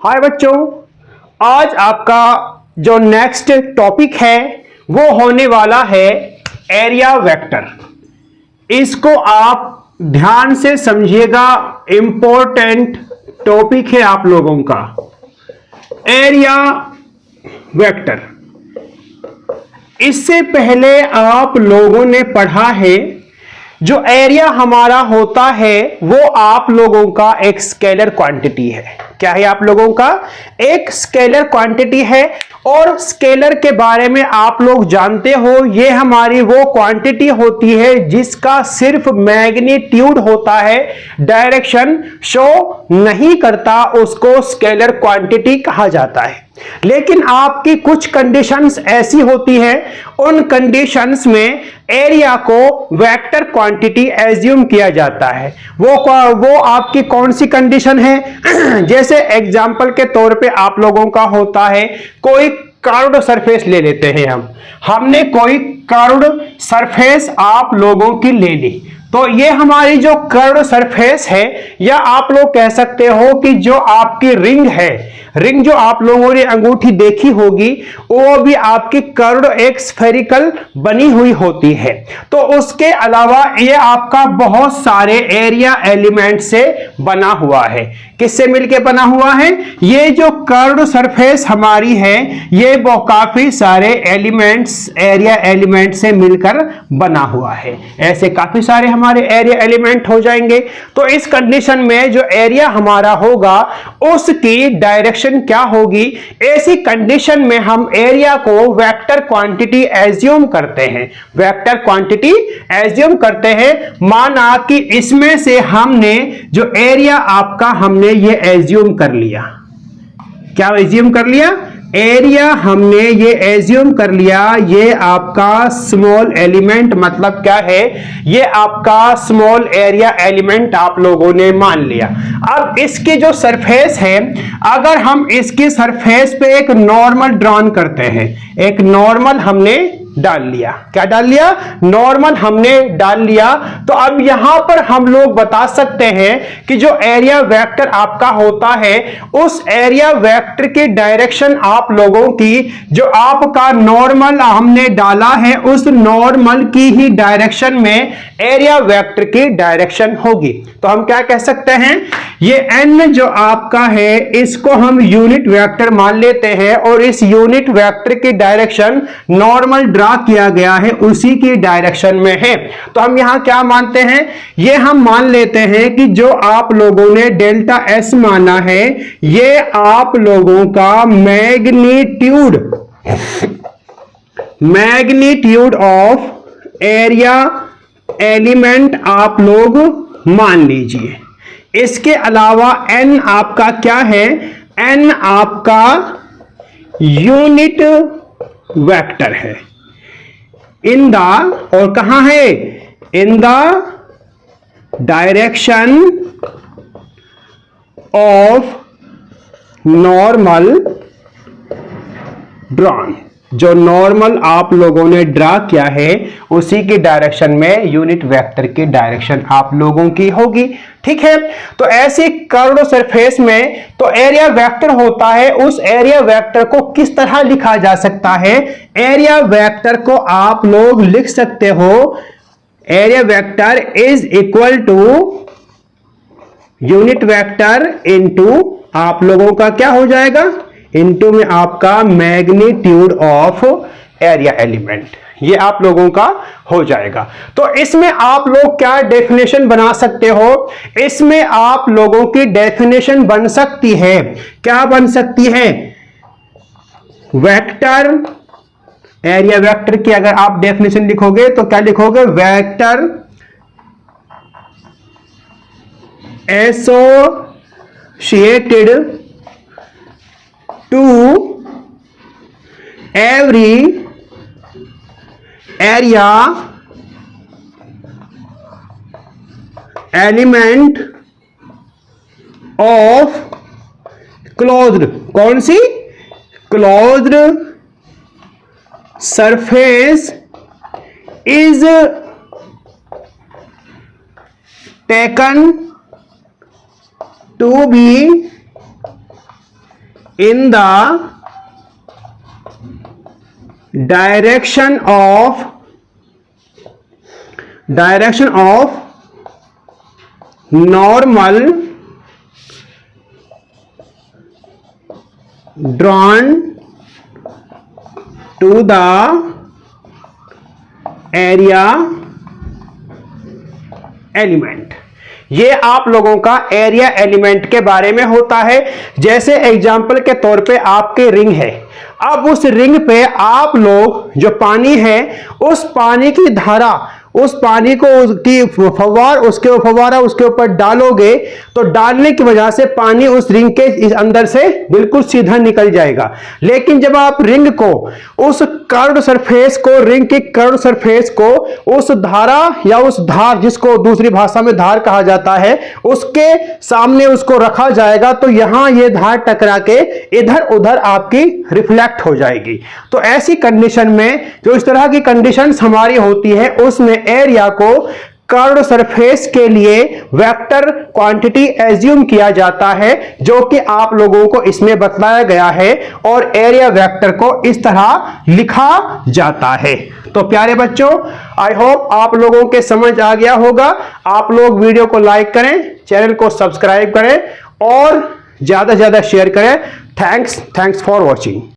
हाय बच्चों, आज आपका जो नेक्स्ट टॉपिक है वो होने वाला है एरिया वेक्टर। इसको आप ध्यान से समझिएगा, इंपॉर्टेंट टॉपिक है आप लोगों का। एरिया वेक्टर, इससे पहले आप लोगों ने पढ़ा है जो एरिया हमारा होता है वो आप लोगों का एक स्केलर क्वांटिटी है। क्या है? आप लोगों का एक स्केलर क्वांटिटी है। और स्केलर के बारे में आप लोग जानते हो, ये हमारी वो क्वांटिटी होती है जिसका सिर्फ मैग्नीट्यूड होता है, डायरेक्शन शो नहीं करता, उसको स्केलर क्वांटिटी कहा जाता है। लेकिन आपकी कुछ कंडीशंस ऐसी होती है, उन कंडीशंस में एरिया को वेक्टर क्वांटिटी एज्यूम किया जाता है। वो आपकी कौन सी कंडीशन है? जैसे एग्जांपल के तौर पे आप लोगों का होता है, कोई कर्व्ड सरफेस ले लेते हैं। हमने कोई कर्व्ड सरफेस आप लोगों की ले ली, तो ये हमारी जो कर्व्ड सरफेस है, या आप लोग कह सकते हो कि जो आपकी रिंग है, रिंग जो आप लोगों ने अंगूठी देखी होगी, वो भी आपकी कर्व्ड एक स्फेरिकल बनी हुई होती है। तो उसके अलावा ये आपका बहुत सारे एरिया एलिमेंट से बना हुआ है। किससे मिलके बना हुआ है? ये जो कर्व्ड सरफेस हमारी है, ये वो काफी सारे एलिमेंट्स, एरिया एलिमेंट से मिलकर बना हुआ है। ऐसे काफी सारे हमारे एरिया एलिमेंट हो जाएंगे। तो इस कंडीशन में जो एरिया हमारा होगा उसकी डायरेक्शन क्या होगी? ऐसी कंडीशन में हम एरिया को वेक्टर क्वांटिटी एज्यूम करते हैं। वेक्टर क्वांटिटी एज्यूम करते हैं। माना कि इसमें से हमने जो एरिया आपका हमने ये एज्यूम कर लिया। क्या एज्यूम कर लिया? एरिया हमने ये एज्यूम कर लिया, ये आपका स्मॉल एलिमेंट, मतलब क्या है? ये आपका स्मॉल एरिया एलिमेंट आप लोगों ने मान लिया। अब इसकी जो सरफेस है, अगर हम इसकी सरफेस पे एक नॉर्मल ड्रॉन करते हैं, एक नॉर्मल हमने डाल लिया। क्या डाल लिया? नॉर्मल हमने डाल लिया। तो अब यहां पर हम लोग बता सकते हैं कि जो एरिया वेक्टर आपका होता है, उस एरिया वेक्टर की डायरेक्शन आप लोगों की, जो आपका नॉर्मल हमने डाला है, उस नॉर्मल की ही डायरेक्शन में एरिया वेक्टर की डायरेक्शन होगी। तो हम क्या कह सकते हैं? ये n जो आपका है, इसको हम यूनिट वेक्टर मान लेते हैं, और इस यूनिट वेक्टर की डायरेक्शन नॉर्मल किया गया है उसी की डायरेक्शन में है। तो हम यहां क्या मानते हैं? ये हम मान लेते हैं कि जो आप लोगों ने डेल्टा एस माना है, ये आप लोगों का मैग्नीट्यूड ऑफ एरिया एलिमेंट आप लोग मान लीजिए। इसके अलावा n आपका क्या है? n आपका यूनिट वेक्टर है इन द, और कहां है? In the direction of normal drawn. जो नॉर्मल आप लोगों ने ड्रा किया है उसी की डायरेक्शन में यूनिट वेक्टर की डायरेक्शन आप लोगों की होगी। ठीक है? तो ऐसी कर्व्ड सरफेस में तो एरिया वेक्टर होता है। उस एरिया वेक्टर को किस तरह लिखा जा सकता है? एरिया वेक्टर को आप लोग लिख सकते हो, area vector is equal to unit vector into, आप लोगों का क्या हो जाएगा? इनटू में आपका मैग्नीट्यूड ऑफ एरिया एलिमेंट, ये आप लोगों का हो जाएगा। तो इसमें आप लोग क्या डेफिनेशन बना सकते हो? इसमें आप लोगों की डेफिनेशन बन सकती है, क्या बन सकती है? वेक्टर, एरिया वेक्टर की अगर आप डेफिनेशन लिखोगे तो क्या लिखोगे? Vector associated to every area element of closed, कौन सी? Closed surface is taken to be in the direction of normal drawn to the area element. ये आप लोगों का एरिया एलिमेंट के बारे में होता है। जैसे एग्जाम्पल के तौर पे आपके रिंग है, अब उस रिंग पे आप लोग जो पानी है उस पानी की धारा, उस पानी को उसके फव्वारा उसके ऊपर डालोगे तो डालने की वजह से पानी उस रिंग के इस अंदर से बिल्कुल सीधा निकल जाएगा। लेकिन जब आप रिंग को, उस कर्व्ड सरफेस को, रिंग की कर्व्ड सरफेस को उस धारा या उस धार, जिसको दूसरी भाषा में धार कहा जाता है, उसके सामने उसको रखा जाएगा तो यहां ये धार टकरा के इधर उधर आपकी रिफ्लेक्ट हो जाएगी। तो ऐसी कंडीशन में, जो इस तरह की कंडीशंस हमारी होती है, उसमें एरिया को कर्व्ड सरफेस के लिए वेक्टर क्वांटिटी एज्यूम किया जाता है, जो कि आप लोगों को इसमें बतलाया गया है, और एरिया वेक्टर को इस तरह लिखा जाता है। तो प्यारे बच्चों, आई होप आप लोगों के समझ आ गया होगा। आप लोग वीडियो को लाइक करें, चैनल को सब्सक्राइब करें और ज्यादा से ज्यादा शेयर करें। Thanks for watching.